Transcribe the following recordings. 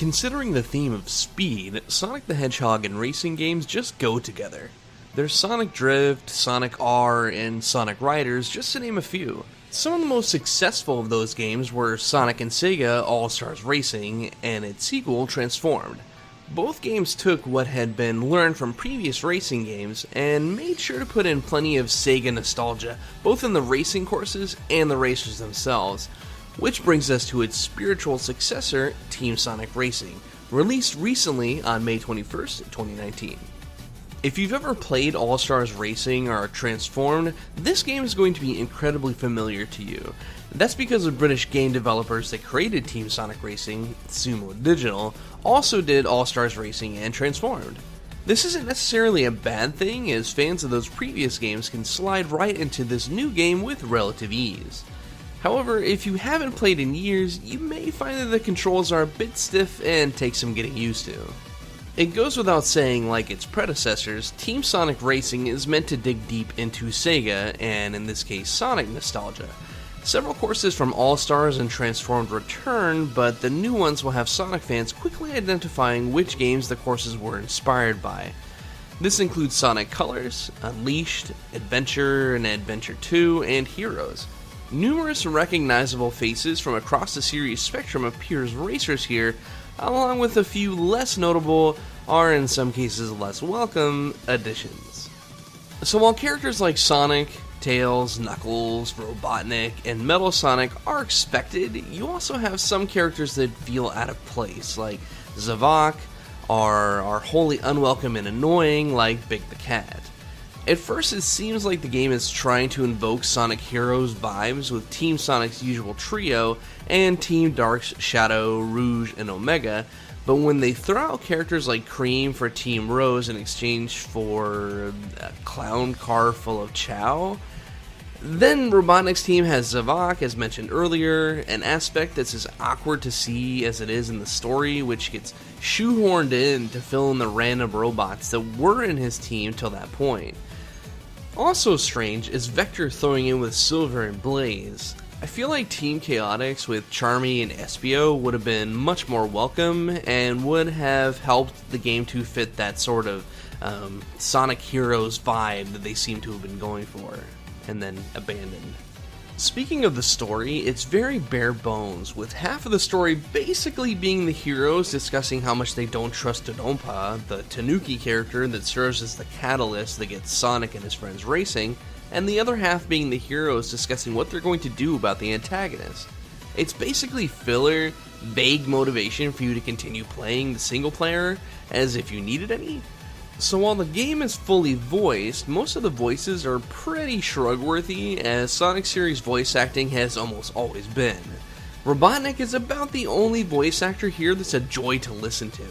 Considering the theme of speed, Sonic the Hedgehog and racing games just go together. There's Sonic Drift, Sonic R, and Sonic Riders, just to name a few. Some of the most successful of those games were Sonic and Sega All-Stars Racing and its sequel, Transformed. Both games took what had been learned from previous racing games and made sure to put in plenty of Sega nostalgia, both in the racing courses and the racers themselves. Which brings us to its spiritual successor, Team Sonic Racing, released recently on May 21st, 2019. If you've ever played All-Stars Racing or Transformed, this game is going to be incredibly familiar to you. That's because the British game developers that created Team Sonic Racing, Sumo Digital, also did All-Stars Racing and Transformed. This isn't necessarily a bad thing, as fans of those previous games can slide right into this new game with relative ease. However, if you haven't played in years, you may find that the controls are a bit stiff and take some getting used to. It goes without saying, like its predecessors, Team Sonic Racing is meant to dig deep into Sega, and in this case Sonic nostalgia. Several courses from All-Stars and Transformed return, but the new ones will have Sonic fans quickly identifying which games the courses were inspired by. This includes Sonic Colors, Unleashed, Adventure and Adventure 2, and Heroes. Numerous recognizable faces from across the series spectrum appear as racers here, along with a few less notable, or in some cases less welcome, additions. So while characters like Sonic, Tails, Knuckles, Robotnik, and Metal Sonic are expected, you also have some characters that feel out of place, like Zavok, or are wholly unwelcome and annoying, like Big the Cat. At first, it seems like the game is trying to invoke Sonic Heroes vibes with Team Sonic's usual trio and Team Dark's Shadow, Rouge, and Omega, but when they throw out characters like Cream for Team Rose in exchange for a clown car full of Chow, then Robotnik's team has Zavok, as mentioned earlier, an aspect that's as awkward to see as it is in the story, which gets shoehorned in to fill in the random robots that were in his team till that point. Also strange is Vector throwing in with Silver and Blaze. I feel like Team Chaotix with Charmy and Espio would have been much more welcome and would have helped the game to fit that sort of Sonic Heroes vibe that they seem to have been going for, and then abandoned. Speaking of the story, it's very bare bones, with half of the story basically being the heroes discussing how much they don't trust Dodonpa, the Tanuki character that serves as the catalyst that gets Sonic and his friends racing, and the other half being the heroes discussing what they're going to do about the antagonist. It's basically filler, vague motivation for you to continue playing the single player, as if you needed any. So while the game is fully voiced, most of the voices are pretty shrug-worthy, as Sonic series voice acting has almost always been. Robotnik is about the only voice actor here that's a joy to listen to.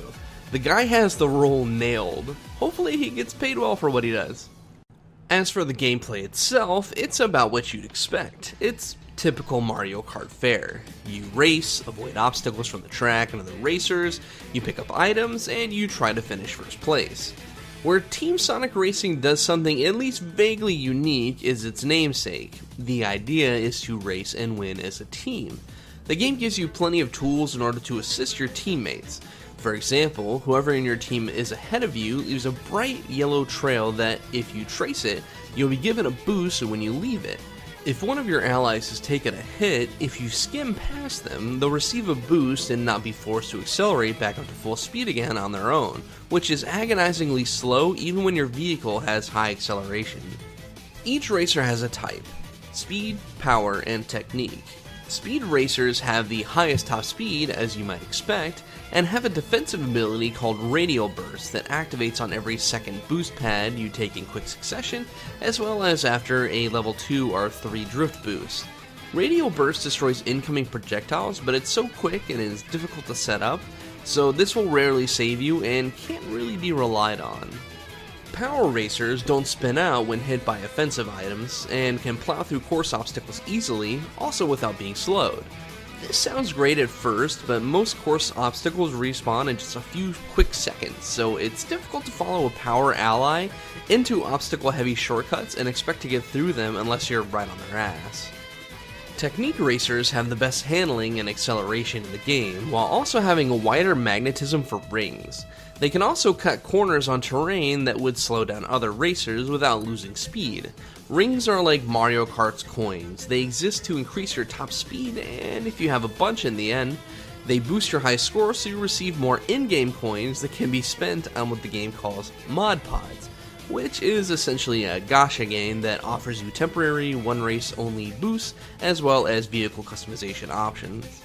The guy has the role nailed. Hopefully he gets paid well for what he does. As for the gameplay itself, it's about what you'd expect. It's typical Mario Kart fare. You race, avoid obstacles from the track and other racers, you pick up items, and you try to finish first place. Where Team Sonic Racing does something at least vaguely unique is its namesake. The idea is to race and win as a team. The game gives you plenty of tools in order to assist your teammates. For example, whoever in your team is ahead of you leaves a bright yellow trail that, if you trace it, you'll be given a boost when you leave it. If one of your allies has taken a hit, if you skim past them, they'll receive a boost and not be forced to accelerate back up to full speed again on their own, which is agonizingly slow even when your vehicle has high acceleration. Each racer has a type: speed, power, and technique. Speed racers have the highest top speed, as you might expect, and have a defensive ability called Radial Burst that activates on every second boost pad you take in quick succession, as well as after a level 2 or 3 drift boost. Radial Burst destroys incoming projectiles, but it's so quick and is difficult to set up, so this will rarely save you and can't really be relied on. Power racers don't spin out when hit by offensive items, and can plow through course obstacles easily, also without being slowed. This sounds great at first, but most course obstacles respawn in just a few quick seconds, so it's difficult to follow a power ally into obstacle-heavy shortcuts and expect to get through them unless you're right on their ass. Technique racers have the best handling and acceleration in the game, while also having a wider magnetism for rings. They can also cut corners on terrain that would slow down other racers without losing speed. Rings are like Mario Kart's coins. They exist to increase your top speed, and if you have a bunch in the end, they boost your high score so you receive more in-game coins that can be spent on what the game calls mod pods, which is essentially a gacha game that offers you temporary one-race-only boosts as well as vehicle customization options.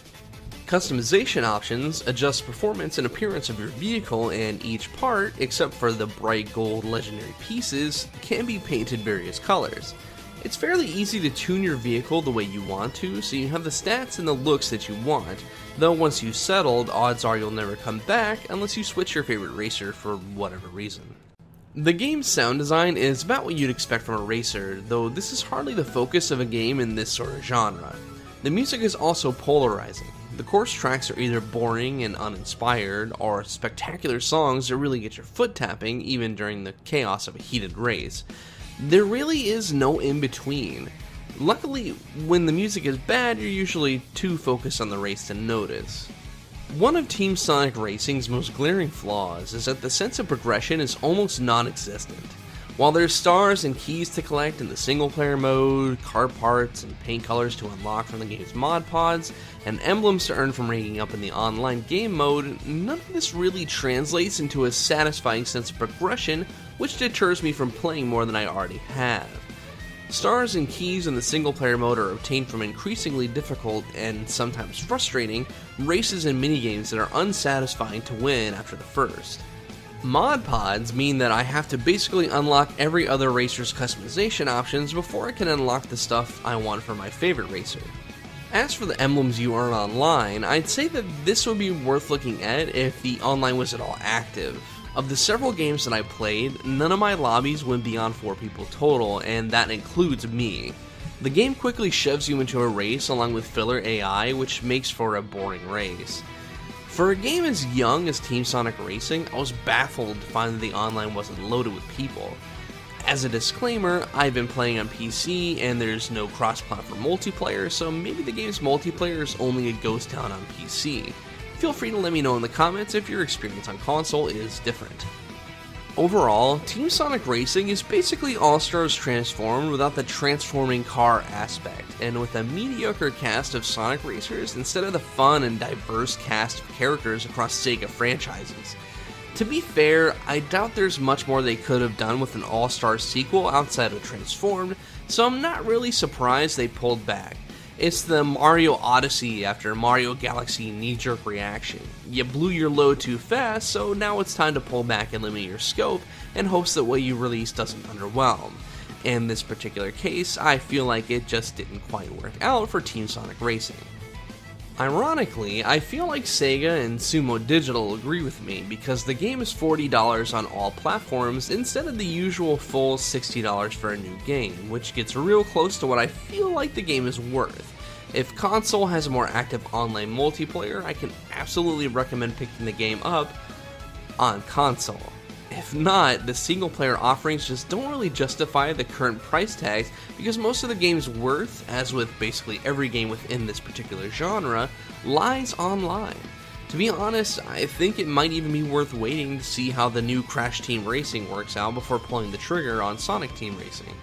Customization options adjust performance and appearance of your vehicle, and each part, except for the bright gold legendary pieces, can be painted various colors. It's fairly easy to tune your vehicle the way you want to, so you have the stats and the looks that you want, though once you've settled, odds are you'll never come back unless you switch your favorite racer for whatever reason. The game's sound design is about what you'd expect from a racer, though this is hardly the focus of a game in this sort of genre. The music is also polarizing. The course tracks are either boring and uninspired, or spectacular songs that really get your foot tapping even during the chaos of a heated race. There really is no in-between. Luckily, when the music is bad, you're usually too focused on the race to notice. One of Team Sonic Racing's most glaring flaws is that the sense of progression is almost non-existent. While there's stars and keys to collect in the single-player mode, car parts and paint colors to unlock from the game's mod pods, and emblems to earn from ranking up in the online game mode, none of this really translates into a satisfying sense of progression, which deters me from playing more than I already have. Stars and keys in the single-player mode are obtained from increasingly difficult and sometimes frustrating races and minigames that are unsatisfying to win after the first. Mod pods mean that I have to basically unlock every other racer's customization options before I can unlock the stuff I want for my favorite racer. As for the emblems you earn online, I'd say that this would be worth looking at if the online was at all active. Of the several games that I played, none of my lobbies went beyond 4 people total, and that includes me. The game quickly shoves you into a race along with filler AI, which makes for a boring race. For a game as young as Team Sonic Racing, I was baffled to find that the online wasn't loaded with people. As a disclaimer, I've been playing on PC and there's no cross-platform multiplayer, so maybe the game's multiplayer is only a ghost town on PC. Feel free to let me know in the comments if your experience on console is different. Overall, Team Sonic Racing is basically All-Stars transformed without the transforming car aspect, and with a mediocre cast of Sonic racers instead of the fun and diverse cast of characters across Sega franchises. To be fair, I doubt there's much more they could have done with an All-Stars sequel outside of Transformed, so I'm not really surprised they pulled back. It's the Mario Odyssey after Mario Galaxy knee-jerk reaction. You blew your load too fast, so now it's time to pull back and limit your scope in hopes that what you release doesn't underwhelm. In this particular case, I feel like it just didn't quite work out for Team Sonic Racing. Ironically, I feel like Sega and Sumo Digital agree with me because the game is $40 on all platforms instead of the usual full $60 for a new game, which gets real close to what I feel like the game is worth. If console has a more active online multiplayer, I can absolutely recommend picking the game up on console. If not, the single player offerings just don't really justify the current price tags because most of the game's worth, as with basically every game within this particular genre, lies online. To be honest, I think it might even be worth waiting to see how the new Crash Team Racing works out before pulling the trigger on Sonic Team Racing.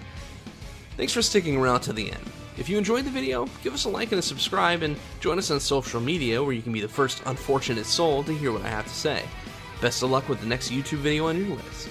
Thanks for sticking around to the end. If you enjoyed the video, give us a like and a subscribe, and join us on social media where you can be the first unfortunate soul to hear what I have to say. Best of luck with the next YouTube video on your list.